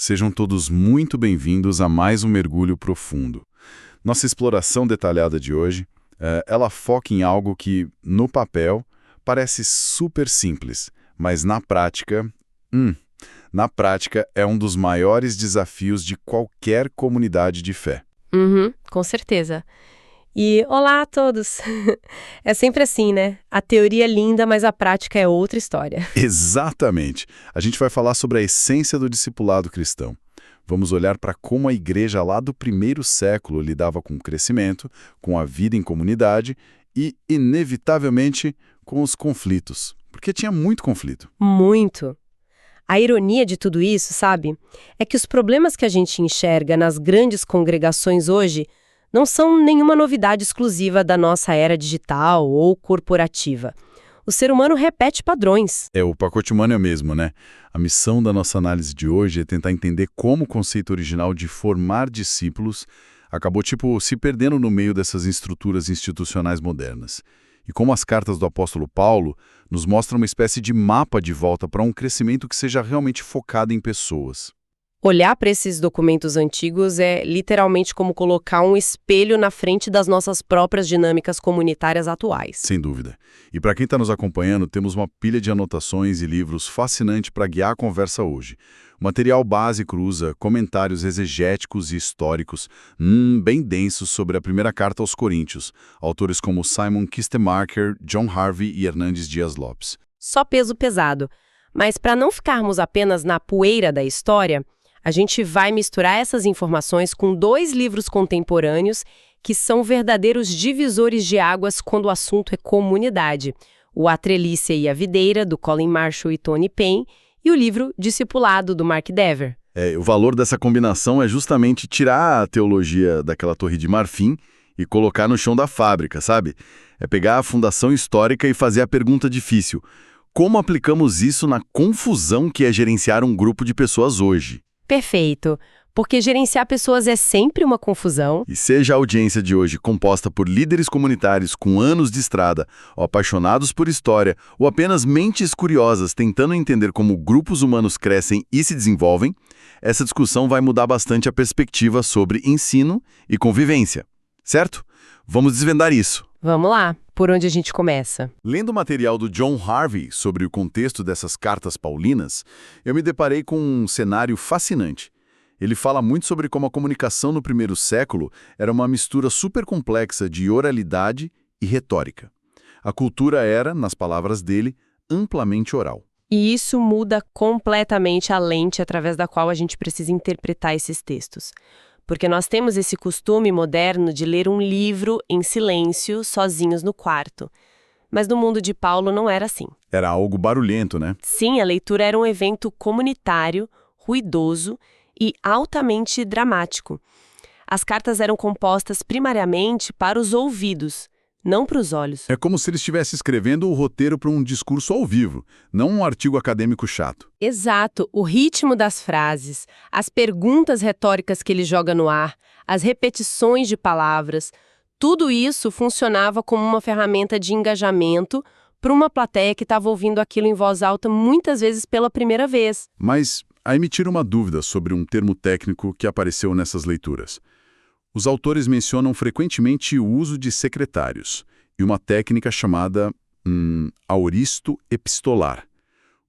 Sejam todos muito bem-vindos a mais um mergulho profundo. Nossa exploração detalhada de hoje, ela foca em algo que, no papel, parece super simples, mas na prática é um dos maiores desafios de qualquer comunidade de fé. Com certeza. E olá a todos! É sempre assim, né? A teoria é linda, mas a prática é outra história. Exatamente. A gente vai falar sobre a essência do discipulado cristão. Vamos olhar para como a igreja lá do primeiro século lidava com o crescimento, com a vida em comunidade e, inevitavelmente, com os conflitos. Porque tinha muito conflito. Muito! A ironia de tudo isso, sabe? É que os problemas que a gente enxerga nas grandes congregações hoje não são nenhuma novidade exclusiva da nossa era digital ou corporativa. O ser humano repete padrões. O pacote humano é o mesmo, né? A missão da nossa análise de hoje é tentar entender como o conceito original de formar discípulos acabou, se perdendo no meio dessas estruturas institucionais modernas. E como as cartas do apóstolo Paulo nos mostram uma espécie de mapa de volta para um crescimento que seja realmente focado em pessoas. Olhar para esses documentos antigos é literalmente como colocar um espelho na frente das nossas próprias dinâmicas comunitárias atuais. Sem dúvida. E para quem está nos acompanhando, temos uma pilha de anotações e livros fascinante para guiar a conversa hoje. O material básico usa comentários exegéticos e históricos, bem densos sobre a primeira carta aos Coríntios, autores como Simon Kistemaker, John Harvey e Hernandes Dias Lopes. Só peso pesado. Mas para não ficarmos apenas na poeira da história, a gente vai misturar essas informações com 2 livros contemporâneos que são verdadeiros divisores de águas quando o assunto é comunidade. O A Treliça e a Videira, do Colin Marshall e Tony Payne, e o livro Discipulado, do Mark Dever. O valor dessa combinação é justamente tirar a teologia daquela torre de marfim e colocar no chão da fábrica, sabe? É pegar a fundação histórica e fazer a pergunta difícil. Como aplicamos isso na confusão que é gerenciar um grupo de pessoas hoje? Perfeito, porque gerenciar pessoas é sempre uma confusão. E seja a audiência de hoje composta por líderes comunitários com anos de estrada, ou apaixonados por história, ou apenas mentes curiosas tentando entender como grupos humanos crescem e se desenvolvem, essa discussão vai mudar bastante a perspectiva sobre ensino e convivência. Certo? Vamos desvendar isso. Vamos lá, por onde a gente começa? Lendo o material do John Harvey sobre o contexto dessas cartas paulinas, eu me deparei com um cenário fascinante. Ele fala muito sobre como a comunicação no primeiro século era uma mistura super complexa de oralidade e retórica. A cultura era, nas palavras dele, amplamente oral. E isso muda completamente a lente através da qual a gente precisa interpretar esses textos. Porque nós temos esse costume moderno de ler um livro em silêncio, sozinhos no quarto. Mas no mundo de Paulo não era assim. Era algo barulhento, né? Sim, a leitura era um evento comunitário, ruidoso e altamente dramático. As cartas eram compostas primariamente para os ouvidos, não para os olhos. É como se ele estivesse escrevendo o roteiro para um discurso ao vivo, não um artigo acadêmico chato. Exato, o ritmo das frases, as perguntas retóricas que ele joga no ar, as repetições de palavras, tudo isso funcionava como uma ferramenta de engajamento para uma plateia que estava ouvindo aquilo em voz alta muitas vezes pela primeira vez. Mas aí me tira uma dúvida sobre um termo técnico que apareceu nessas leituras. Os autores mencionam frequentemente o uso de secretários e uma técnica chamada auristo epistolar.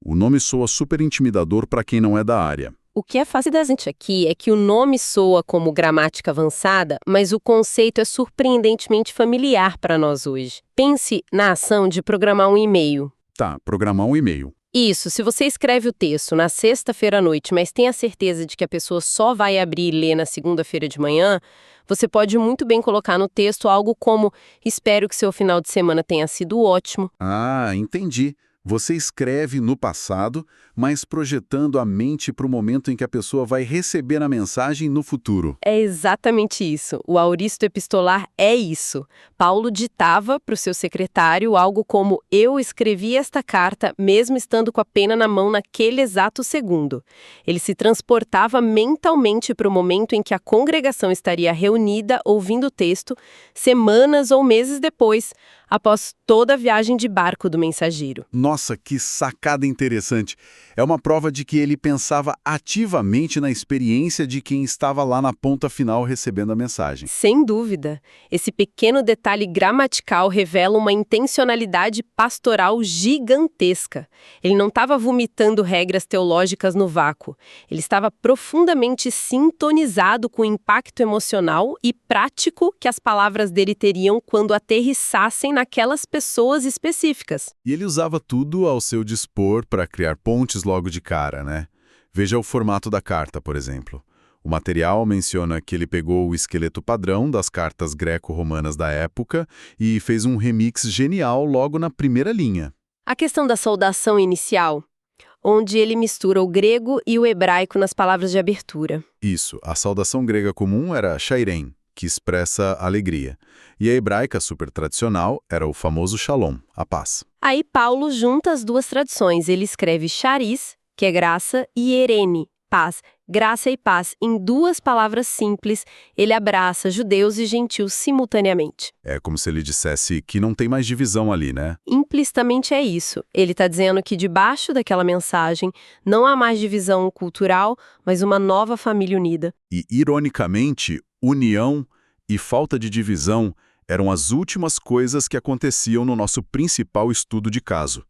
O nome soa super intimidador para quem não é da área. O que é fascinante aqui é que o nome soa como gramática avançada, mas o conceito é surpreendentemente familiar para nós hoje. Pense na ação de programar um e-mail. Tá, programar um e-mail. Isso, se você escreve o texto na sexta-feira à noite, mas tem a certeza de que a pessoa só vai abrir e ler na segunda-feira de manhã, você pode muito bem colocar no texto algo como: espero que seu final de semana tenha sido ótimo. Ah, entendi. Você escreve no passado, mas projetando a mente para o momento em que a pessoa vai receber a mensagem no futuro. É exatamente isso. O auristo epistolar é isso. Paulo ditava para o seu secretário algo como: eu escrevi esta carta mesmo estando com a pena na mão naquele exato segundo. Ele se transportava mentalmente para o momento em que a congregação estaria reunida ouvindo o texto, semanas ou meses depois, após toda a viagem de barco do mensageiro. Nossa, que sacada interessante. É uma prova de que ele pensava ativamente na experiência de quem estava lá na ponta final recebendo a mensagem. Sem dúvida, esse pequeno detalhe gramatical revela uma intencionalidade pastoral gigantesca. Ele não estava vomitando regras teológicas no vácuo. Ele estava profundamente sintonizado com o impacto emocional e prático que as palavras dele teriam quando aterrissassem naquelas pessoas específicas. E ele usava tudo ao seu dispor para criar pontes logo de cara, né? Veja o formato da carta, por exemplo. O material menciona que ele pegou o esqueleto padrão das cartas greco-romanas da época e fez um remix genial logo na primeira linha. A questão da saudação inicial, onde ele mistura o grego e o hebraico nas palavras de abertura. Isso, a saudação grega comum era Shairen, que expressa alegria. E a hebraica super tradicional era o famoso Shalom, a paz. Aí Paulo junta as duas tradições. Ele escreve charis, que é graça, e erene, paz. Graça e paz, em duas palavras simples, ele abraça judeus e gentios simultaneamente. É como se ele dissesse que não tem mais divisão ali, né? Implicitamente é isso. Ele está dizendo que debaixo daquela mensagem não há mais divisão cultural, mas uma nova família unida. E, ironicamente, união e falta de divisão eram as últimas coisas que aconteciam no nosso principal estudo de caso.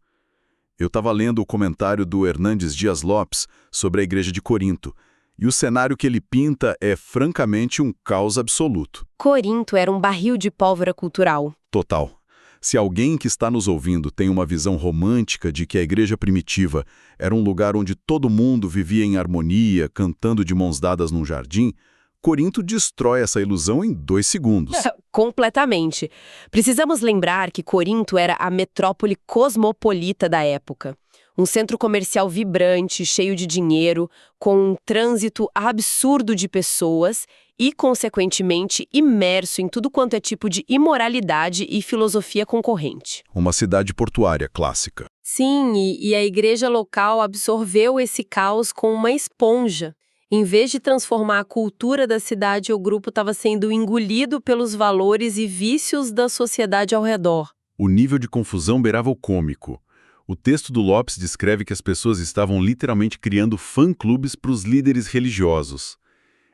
Eu estava lendo o comentário do Hernandes Dias Lopes sobre a igreja de Corinto, e o cenário que ele pinta é francamente um caos absoluto. Corinto era um barril de pólvora cultural. Total. Se alguém que está nos ouvindo tem uma visão romântica de que a igreja primitiva era um lugar onde todo mundo vivia em harmonia, cantando de mãos dadas num jardim, Corinto destrói essa ilusão em 2 segundos. Completamente. Precisamos lembrar que Corinto era a metrópole cosmopolita da época. Um centro comercial vibrante, cheio de dinheiro, com um trânsito absurdo de pessoas e, consequentemente, imerso em tudo quanto é tipo de imoralidade e filosofia concorrente. Uma cidade portuária clássica. Sim, e a igreja local absorveu esse caos com uma esponja. Em vez de transformar a cultura da cidade, o grupo estava sendo engolido pelos valores e vícios da sociedade ao redor. O nível de confusão beirava o cômico. O texto do Lopes descreve que as pessoas estavam literalmente criando fã-clubes para os líderes religiosos.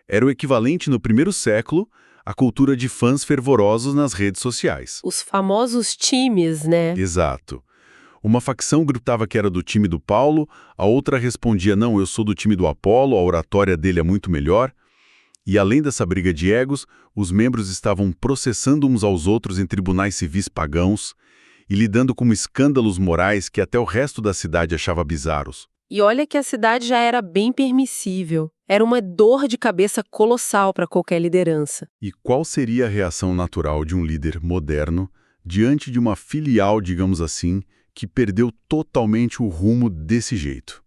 Era o equivalente no primeiro século à cultura de fãs fervorosos nas redes sociais. Os famosos times, né? Exato. Uma facção gritava que era do time do Paulo, a outra respondia, não, eu sou do time do Apolo, a oratória dele é muito melhor. E além dessa briga de egos, os membros estavam processando uns aos outros em tribunais civis pagãos e lidando com escândalos morais que até o resto da cidade achava bizarros. E olha que a cidade já era bem permissível. Era uma dor de cabeça colossal para qualquer liderança. E qual seria a reação natural de um líder moderno diante de uma filial, digamos assim, que perdeu totalmente o rumo desse jeito?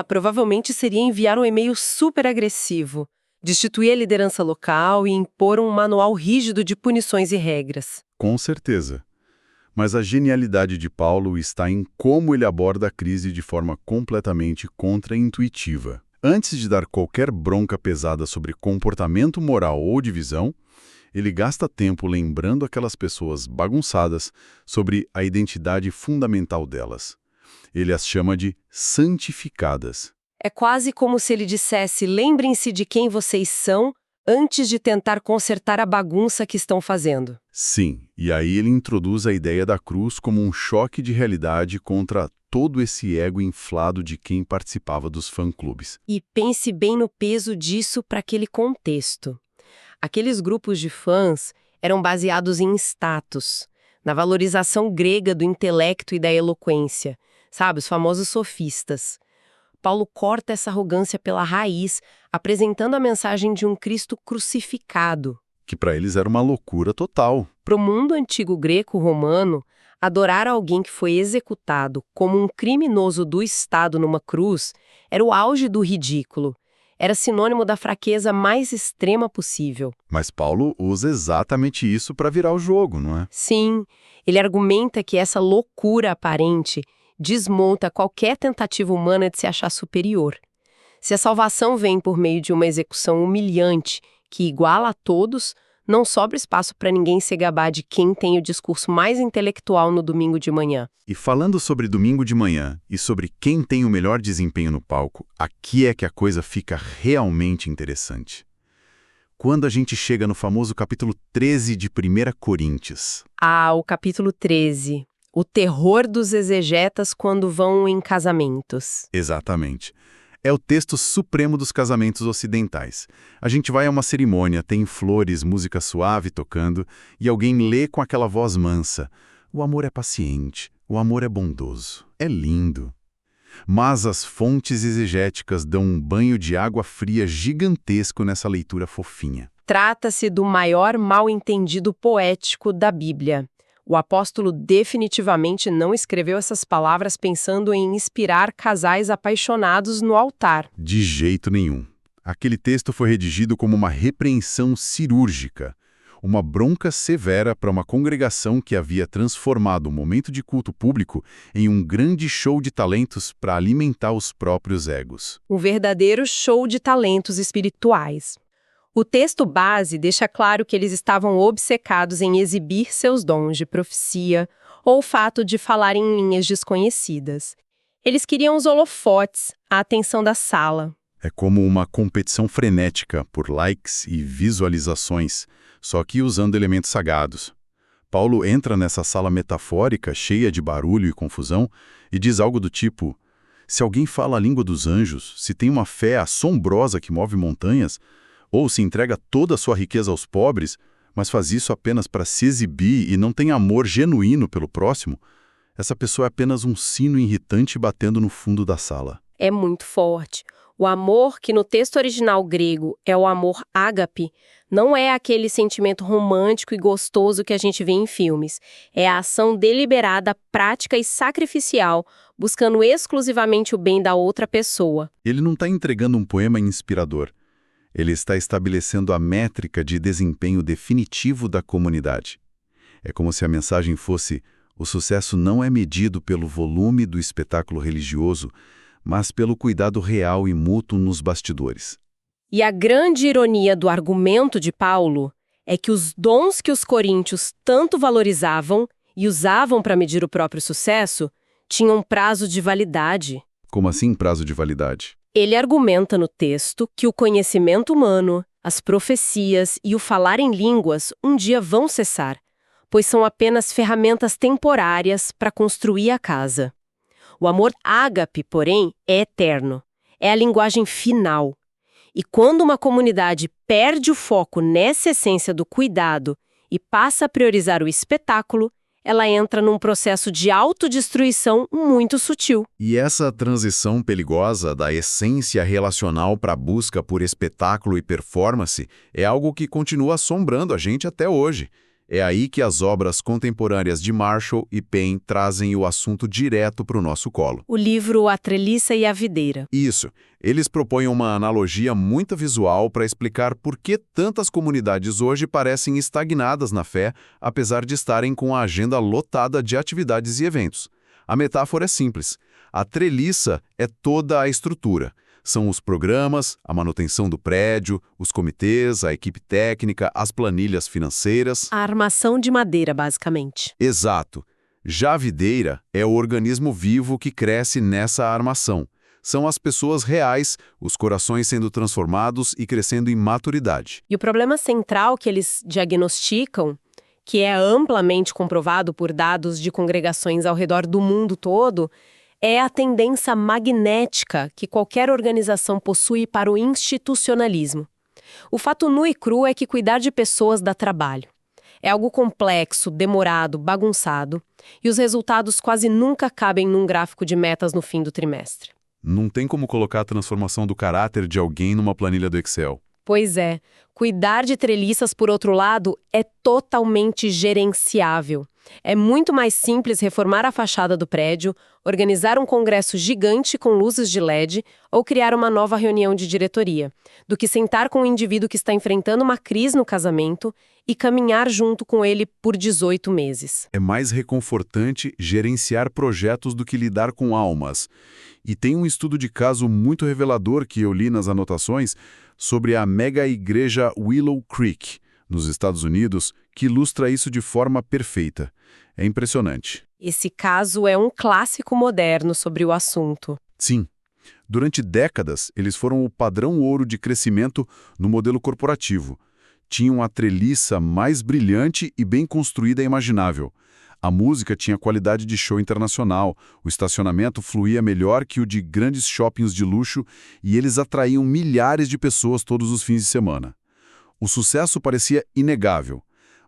Provavelmente seria enviar um e-mail super agressivo, destituir a liderança local e impor um manual rígido de punições e regras. Com certeza. Mas a genialidade de Paulo está em como ele aborda a crise de forma completamente contraintuitiva. Antes de dar qualquer bronca pesada sobre comportamento moral ou divisão, ele gasta tempo lembrando aquelas pessoas bagunçadas sobre a identidade fundamental delas. Ele as chama de santificadas. É quase como se ele dissesse: lembrem-se de quem vocês são antes de tentar consertar a bagunça que estão fazendo. Sim, e aí ele introduz a ideia da cruz como um choque de realidade contra todo esse ego inflado de quem participava dos fã-clubes. E pense bem no peso disso para aquele contexto. Aqueles grupos de fãs eram baseados em status, na valorização grega do intelecto e da eloquência, sabe, os famosos sofistas. Paulo corta essa arrogância pela raiz, apresentando a mensagem de um Cristo crucificado. Que para eles era uma loucura total. Para o mundo antigo greco-romano, adorar alguém que foi executado como um criminoso do Estado numa cruz era o auge do ridículo. Era sinônimo da fraqueza mais extrema possível. Mas Paulo usa exatamente isso para virar o jogo, não é? Sim, ele argumenta que essa loucura aparente desmonta qualquer tentativa humana de se achar superior. Se a salvação vem por meio de uma execução humilhante que iguala a todos, Não sobra espaço para ninguém se gabar de quem tem o discurso mais intelectual no domingo de manhã. E falando sobre domingo de manhã e sobre quem tem o melhor desempenho no palco, aqui é que a coisa fica realmente interessante. Quando a gente chega no famoso capítulo 13 de 1 Coríntios. Ah, o capítulo 13. O terror dos exegetas quando vão em casamentos. Exatamente. É o texto supremo dos casamentos ocidentais. A gente vai a uma cerimônia, tem flores, música suave tocando, e alguém lê com aquela voz mansa. O amor é paciente, o amor é bondoso, é lindo. Mas as fontes exegéticas dão um banho de água fria gigantesco nessa leitura fofinha. Trata-se do maior mal-entendido poético da Bíblia. O apóstolo definitivamente não escreveu essas palavras pensando em inspirar casais apaixonados no altar. De jeito nenhum. Aquele texto foi redigido como uma repreensão cirúrgica, uma bronca severa para uma congregação que havia transformado o momento de culto público em um grande show de talentos para alimentar os próprios egos. Um verdadeiro show de talentos espirituais. O texto base deixa claro que eles estavam obcecados em exibir seus dons de profecia ou o fato de falar em línguas desconhecidas. Eles queriam os holofotes, a atenção da sala. É como uma competição frenética por likes e visualizações, só que usando elementos sagrados. Paulo entra nessa sala metafórica, cheia de barulho e confusão, e diz algo do tipo: se alguém fala a língua dos anjos, se tem uma fé assombrosa que move montanhas, ou se entrega toda a sua riqueza aos pobres, mas faz isso apenas para se exibir e não tem amor genuíno pelo próximo, essa pessoa é apenas um sino irritante batendo no fundo da sala. É muito forte. O amor, que no texto original grego é o amor ágape, não é aquele sentimento romântico e gostoso que a gente vê em filmes. É a ação deliberada, prática e sacrificial, buscando exclusivamente o bem da outra pessoa. Ele não está entregando um poema inspirador. Ele está estabelecendo a métrica de desempenho definitivo da comunidade. É como se a mensagem fosse: o sucesso não é medido pelo volume do espetáculo religioso, mas pelo cuidado real e mútuo nos bastidores. E a grande ironia do argumento de Paulo é que os dons que os coríntios tanto valorizavam e usavam para medir o próprio sucesso tinham prazo de validade. Como assim prazo de validade? Ele argumenta no texto que o conhecimento humano, as profecias e o falar em línguas um dia vão cessar, pois são apenas ferramentas temporárias para construir a casa. O amor ágape, porém, é eterno. É a linguagem final. E quando uma comunidade perde o foco nessa essência do cuidado e passa a priorizar o espetáculo, ela entra num processo de autodestruição muito sutil. E essa transição perigosa da essência relacional para a busca por espetáculo e performance é algo que continua assombrando a gente até hoje. É aí que as obras contemporâneas de Marshall e Payne trazem o assunto direto para o nosso colo. O livro A Treliça e a Videira. Isso. Eles propõem uma analogia muito visual para explicar por que tantas comunidades hoje parecem estagnadas na fé, apesar de estarem com a agenda lotada de atividades e eventos. A metáfora é simples. A treliça é toda a estrutura. São os programas, a manutenção do prédio, os comitês, a equipe técnica, as planilhas financeiras. A armação de madeira, basicamente. Exato. Já a videira é o organismo vivo que cresce nessa armação. São as pessoas reais, os corações sendo transformados e crescendo em maturidade. E o problema central que eles diagnosticam, que é amplamente comprovado por dados de congregações ao redor do mundo todo, é a tendência magnética que qualquer organização possui para o institucionalismo. O fato nu e cru é que cuidar de pessoas dá trabalho. É algo complexo, demorado, bagunçado, e os resultados quase nunca cabem num gráfico de metas no fim do trimestre. Não tem como colocar a transformação do caráter de alguém numa planilha do Excel. Pois é, cuidar de treliças, por outro lado, é totalmente gerenciável. É muito mais simples reformar a fachada do prédio, organizar um congresso gigante com luzes de LED ou criar uma nova reunião de diretoria, do que sentar com um indivíduo que está enfrentando uma crise no casamento e caminhar junto com ele por 18 meses. É mais reconfortante gerenciar projetos do que lidar com almas. E tem um estudo de caso muito revelador que eu li nas anotações sobre a mega igreja Willow Creek, nos Estados Unidos, que ilustra isso de forma perfeita. É impressionante. Esse caso é um clássico moderno sobre o assunto. Sim. Durante décadas, eles foram o padrão ouro de crescimento no modelo corporativo. Tinham a treliça mais brilhante e bem construída imaginável. A música tinha qualidade de show internacional, o estacionamento fluía melhor que o de grandes shoppings de luxo e eles atraíam milhares de pessoas todos os fins de semana. O sucesso parecia inegável,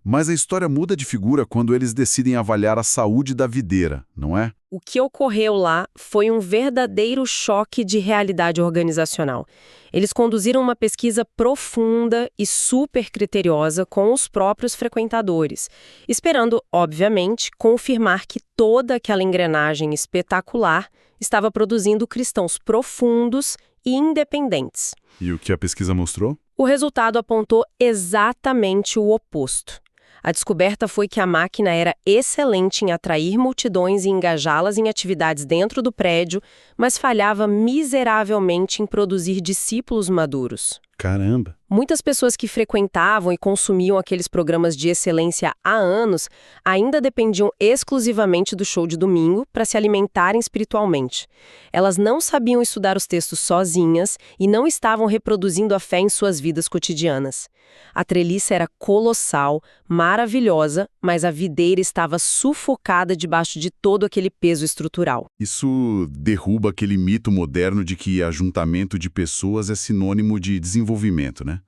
mas a história muda de figura quando eles decidem avaliar a saúde da videira, não é? O que ocorreu lá foi um verdadeiro choque de realidade organizacional. Eles conduziram uma pesquisa profunda e super criteriosa com os próprios frequentadores, esperando, obviamente, confirmar que toda aquela engrenagem espetacular estava produzindo cristãos profundos e independentes. E o que a pesquisa mostrou? O resultado apontou exatamente o oposto. A descoberta foi que a máquina era excelente em atrair multidões e engajá-las em atividades dentro do prédio, mas falhava miseravelmente em produzir discípulos maduros. Caramba! Muitas pessoas que frequentavam e consumiam aqueles programas de excelência há anos ainda dependiam exclusivamente do show de domingo para se alimentarem espiritualmente. Elas não sabiam estudar os textos sozinhas e não estavam reproduzindo a fé em suas vidas cotidianas. A treliça era colossal, maravilhosa, mas a videira estava sufocada debaixo de todo aquele peso estrutural. Isso derruba aquele mito moderno de que ajuntamento de pessoas é sinônimo de desenvolvimento, né?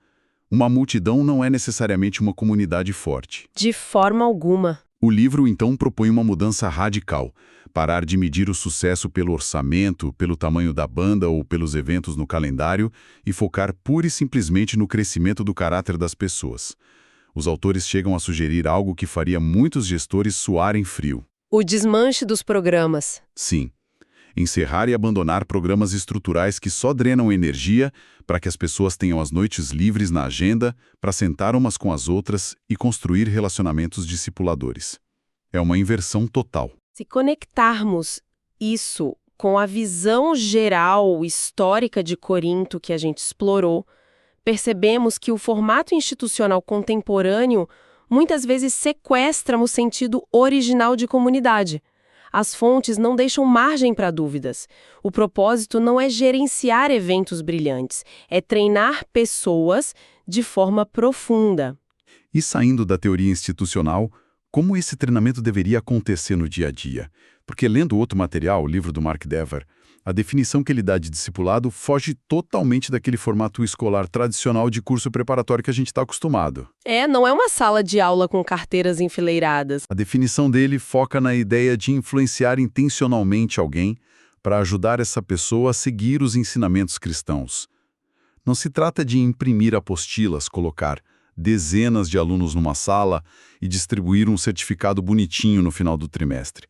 Uma multidão não é necessariamente uma comunidade forte. De forma alguma. O livro, então, propõe uma mudança radical. Parar de medir o sucesso pelo orçamento, pelo tamanho da banda ou pelos eventos no calendário e focar pura e simplesmente no crescimento do caráter das pessoas. Os autores chegam a sugerir algo que faria muitos gestores suarem frio. O desmanche dos programas. Sim. Encerrar e abandonar programas estruturais que só drenam energia para que as pessoas tenham as noites livres na agenda para sentar umas com as outras e construir relacionamentos discipuladores. É uma inversão total. Se conectarmos isso com a visão geral histórica de Corinto que a gente explorou, percebemos que o formato institucional contemporâneo muitas vezes sequestra o sentido original de comunidade. As fontes não deixam margem para dúvidas. O propósito não é gerenciar eventos brilhantes, é treinar pessoas de forma profunda. E saindo da teoria institucional, como esse treinamento deveria acontecer no dia a dia? Porque lendo outro material, o livro do Mark Dever, a definição que ele dá de discipulado foge totalmente daquele formato escolar tradicional de curso preparatório que a gente está acostumado. Não é uma sala de aula com carteiras enfileiradas. A definição dele foca na ideia de influenciar intencionalmente alguém para ajudar essa pessoa a seguir os ensinamentos cristãos. Não se trata de imprimir apostilas, colocar dezenas de alunos numa sala e distribuir um certificado bonitinho no final do trimestre.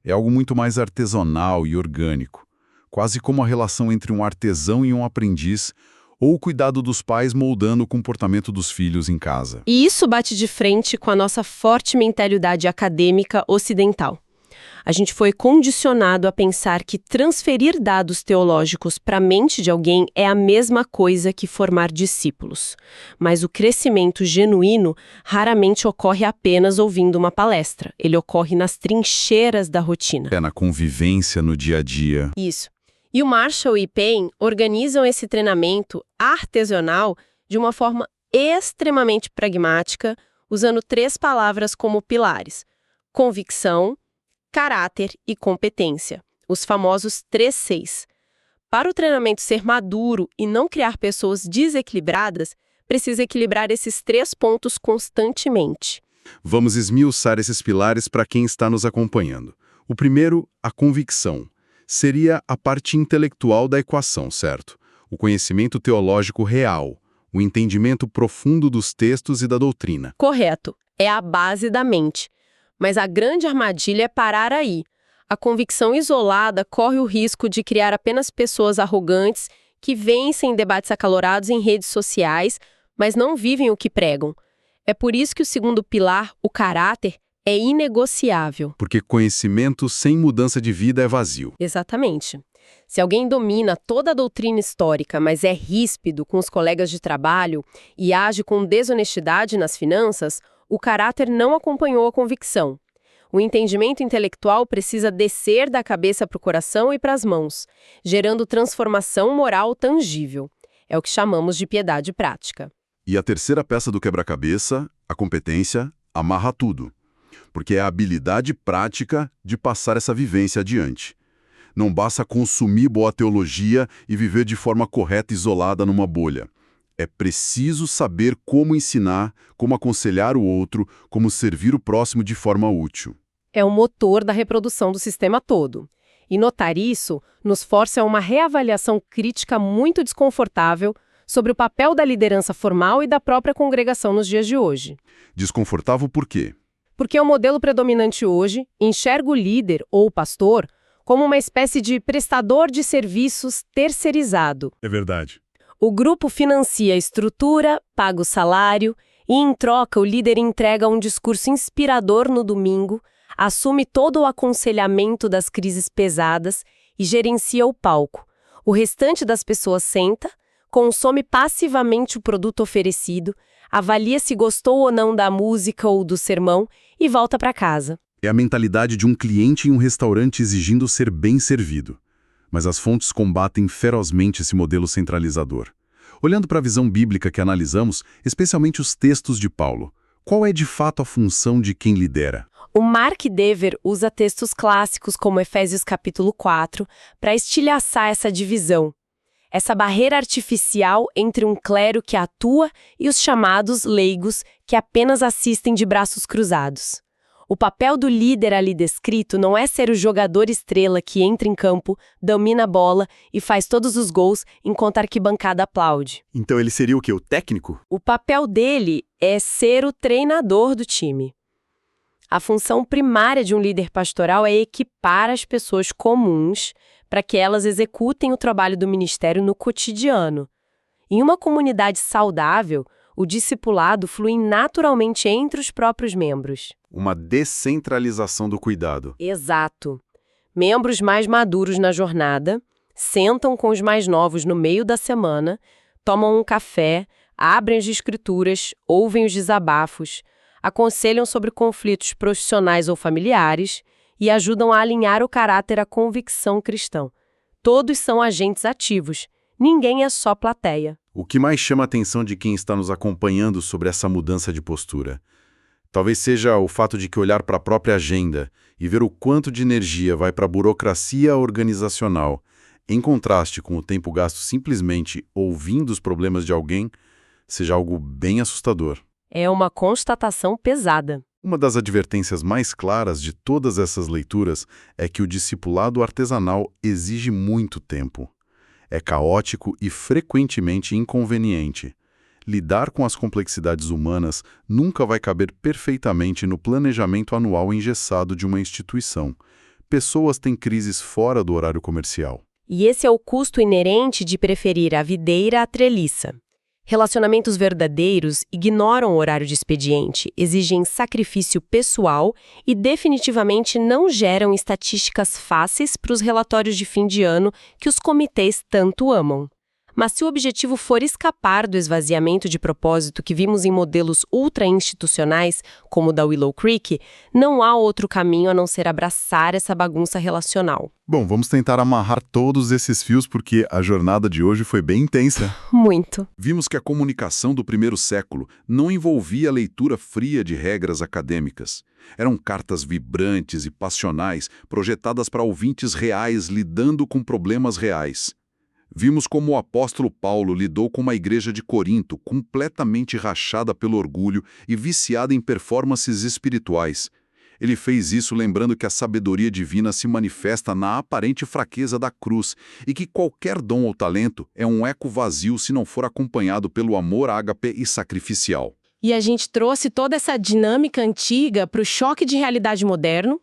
É algo muito mais artesanal e orgânico. Quase como a relação entre um artesão e um aprendiz, ou o cuidado dos pais moldando o comportamento dos filhos em casa. E isso bate de frente com a nossa forte mentalidade acadêmica ocidental. A gente foi condicionado a pensar que transferir dados teológicos para a mente de alguém é a mesma coisa que formar discípulos. Mas o crescimento genuíno raramente ocorre apenas ouvindo uma palestra. Ele ocorre nas trincheiras da rotina. É na convivência no dia a dia. Isso. E o Marshall e Payne organizam esse treinamento artesanal de uma forma extremamente pragmática, usando 3 palavras como pilares: convicção, caráter e competência, os famosos 3 Cs. Para o treinamento ser maduro e não criar pessoas desequilibradas, precisa equilibrar esses 3 pontos constantemente. Vamos esmiuçar esses pilares para quem está nos acompanhando. O primeiro, a convicção. Seria a parte intelectual da equação, certo? O conhecimento teológico real, o entendimento profundo dos textos e da doutrina. Correto, é a base da mente. Mas a grande armadilha é parar aí. A convicção isolada corre o risco de criar apenas pessoas arrogantes que vencem debates acalorados em redes sociais, mas não vivem o que pregam. É por isso que o segundo pilar, o caráter, é inegociável. Porque conhecimento sem mudança de vida é vazio. Exatamente. Se alguém domina toda a doutrina histórica, mas é ríspido com os colegas de trabalho e age com desonestidade nas finanças, o caráter não acompanhou a convicção. O entendimento intelectual precisa descer da cabeça para o coração e para as mãos, gerando transformação moral tangível. É o que chamamos de piedade prática. E a terceira peça do quebra-cabeça, a competência, amarra tudo. Porque é a habilidade prática de passar essa vivência adiante. Não basta consumir boa teologia e viver de forma correta e isolada numa bolha. É preciso saber como ensinar, como aconselhar o outro, como servir o próximo de forma útil. É o motor da reprodução do sistema todo. E notar isso nos força a uma reavaliação crítica muito desconfortável sobre o papel da liderança formal e da própria congregação nos dias de hoje. Desconfortável por quê? Porque o modelo predominante hoje enxerga o líder ou o pastor como uma espécie de prestador de serviços terceirizado. É verdade. O grupo financia a estrutura, paga o salário e, em troca, o líder entrega um discurso inspirador no domingo, assume todo o aconselhamento das crises pesadas e gerencia o palco. O restante das pessoas senta, consome passivamente o produto oferecido, avalia se gostou ou não da música ou do sermão e volta para casa. É a mentalidade de um cliente em um restaurante exigindo ser bem servido. Mas as fontes combatem ferozmente esse modelo centralizador. Olhando para a visão bíblica que analisamos, especialmente os textos de Paulo, qual é de fato a função de quem lidera? O Mark Dever usa textos clássicos como Efésios capítulo 4 para estilhaçar essa divisão. Essa barreira artificial entre um clero que atua e os chamados leigos que apenas assistem de braços cruzados. O papel do líder ali descrito não é ser o jogador estrela que entra em campo, domina a bola e faz todos os gols enquanto a arquibancada aplaude. Então ele seria o quê? O técnico? O papel dele é ser o treinador do time. A função primária de um líder pastoral é equipar as pessoas comuns para que elas executem o trabalho do ministério no cotidiano. Em uma comunidade saudável, o discipulado flui naturalmente entre os próprios membros. Uma descentralização do cuidado. Exato. Membros mais maduros na jornada sentam com os mais novos no meio da semana, tomam um café, abrem as escrituras, ouvem os desabafos, aconselham sobre conflitos profissionais ou familiares e ajudam a alinhar o caráter à convicção cristã. Todos são agentes ativos. Ninguém é só plateia. O que mais chama a atenção de quem está nos acompanhando sobre essa mudança de postura? Talvez seja o fato de que olhar para a própria agenda e ver o quanto de energia vai para a burocracia organizacional, em contraste com o tempo gasto simplesmente ouvindo os problemas de alguém, seja algo bem assustador. É uma constatação pesada. Uma das advertências mais claras de todas essas leituras é que o discipulado artesanal exige muito tempo. É caótico e frequentemente inconveniente. Lidar com as complexidades humanas nunca vai caber perfeitamente no planejamento anual engessado de uma instituição. Pessoas têm crises fora do horário comercial. E esse é o custo inerente de preferir a videira à treliça. Relacionamentos verdadeiros ignoram o horário de expediente, exigem sacrifício pessoal e definitivamente não geram estatísticas fáceis para os relatórios de fim de ano que os comitês tanto amam. Mas se o objetivo for escapar do esvaziamento de propósito que vimos em modelos ultra-institucionais, como o da Willow Creek, não há outro caminho a não ser abraçar essa bagunça relacional. Bom, vamos tentar amarrar todos esses fios porque a jornada de hoje foi bem intensa. Muito. Vimos que a comunicação do primeiro século não envolvia a leitura fria de regras acadêmicas. Eram cartas vibrantes e passionais, projetadas para ouvintes reais lidando com problemas reais. Vimos como o apóstolo Paulo lidou com uma igreja de Corinto completamente rachada pelo orgulho e viciada em performances espirituais. Ele fez isso lembrando que a sabedoria divina se manifesta na aparente fraqueza da cruz e que qualquer dom ou talento é um eco vazio se não for acompanhado pelo amor ágape e sacrificial. E a gente trouxe toda essa dinâmica antiga para o choque de realidade moderno,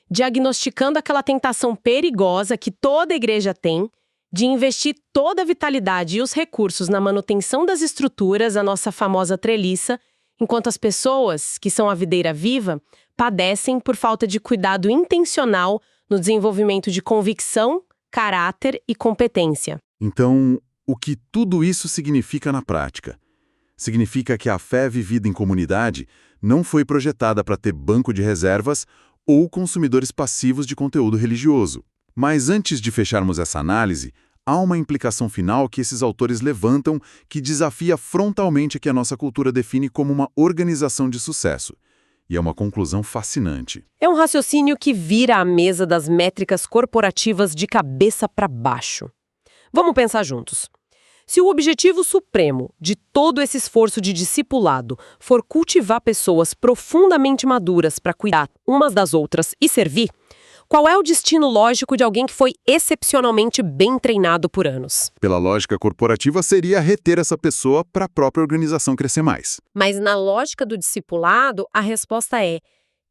diagnosticando aquela tentação perigosa que toda igreja tem, de investir toda a vitalidade e os recursos na manutenção das estruturas, a nossa famosa treliça, enquanto as pessoas, que são a videira viva, padecem por falta de cuidado intencional no desenvolvimento de convicção, caráter e competência. Então, o que tudo isso significa na prática? Significa que a fé vivida em comunidade não foi projetada para ter banco de reservas ou consumidores passivos de conteúdo religioso. Mas antes de fecharmos essa análise, há uma implicação final que esses autores levantam que desafia frontalmente o que a nossa cultura define como uma organização de sucesso. E é uma conclusão fascinante. É um raciocínio que vira a mesa das métricas corporativas de cabeça para baixo. Vamos pensar juntos. Se o objetivo supremo de todo esse esforço de discipulado for cultivar pessoas profundamente maduras para cuidar umas das outras e servir, qual é o destino lógico de alguém que foi excepcionalmente bem treinado por anos? Pela lógica corporativa, seria reter essa pessoa para a própria organização crescer mais. Mas na lógica do discipulado, a resposta é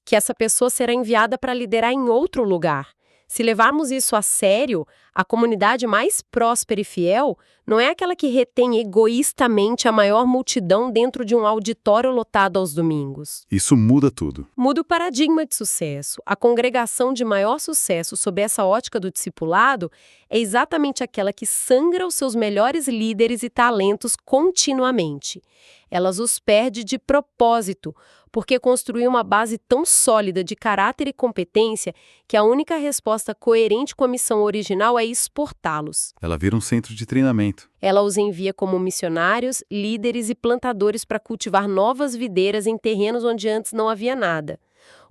que essa pessoa será enviada para liderar em outro lugar. Se levarmos isso a sério, a comunidade mais próspera e fiel não é aquela que retém egoístamente a maior multidão dentro de um auditório lotado aos domingos. Isso muda tudo. Muda o paradigma de sucesso. A congregação de maior sucesso sob essa ótica do discipulado é exatamente aquela que sangra os seus melhores líderes e talentos continuamente. Elas os perde de propósito, porque construiu uma base tão sólida de caráter e competência que a única resposta coerente com a missão original é exportá-los. Ela vira um centro de treinamento. Ela os envia como missionários, líderes e plantadores para cultivar novas videiras em terrenos onde antes não havia nada.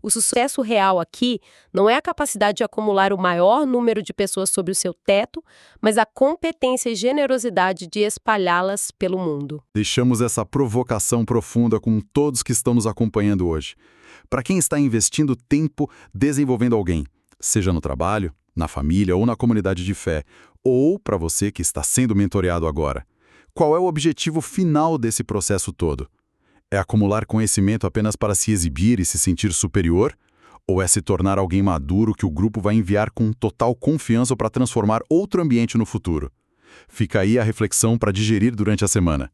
O sucesso real aqui não é a capacidade de acumular o maior número de pessoas sob o seu teto, mas a competência e generosidade de espalhá-las pelo mundo. Deixamos essa provocação profunda com todos que estão nos acompanhando hoje. Para quem está investindo tempo desenvolvendo alguém, seja no trabalho, na família ou na comunidade de fé, ou para você que está sendo mentoreado agora, qual é o objetivo final desse processo todo? É acumular conhecimento apenas para se exibir e se sentir superior? Ou é se tornar alguém maduro que o grupo vai enviar com total confiança para transformar outro ambiente no futuro? Fica aí a reflexão para digerir durante a semana.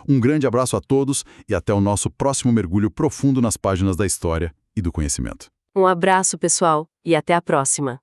Um grande abraço a todos e até o nosso próximo mergulho profundo nas páginas da história e do conhecimento. Um abraço, pessoal, e até a próxima.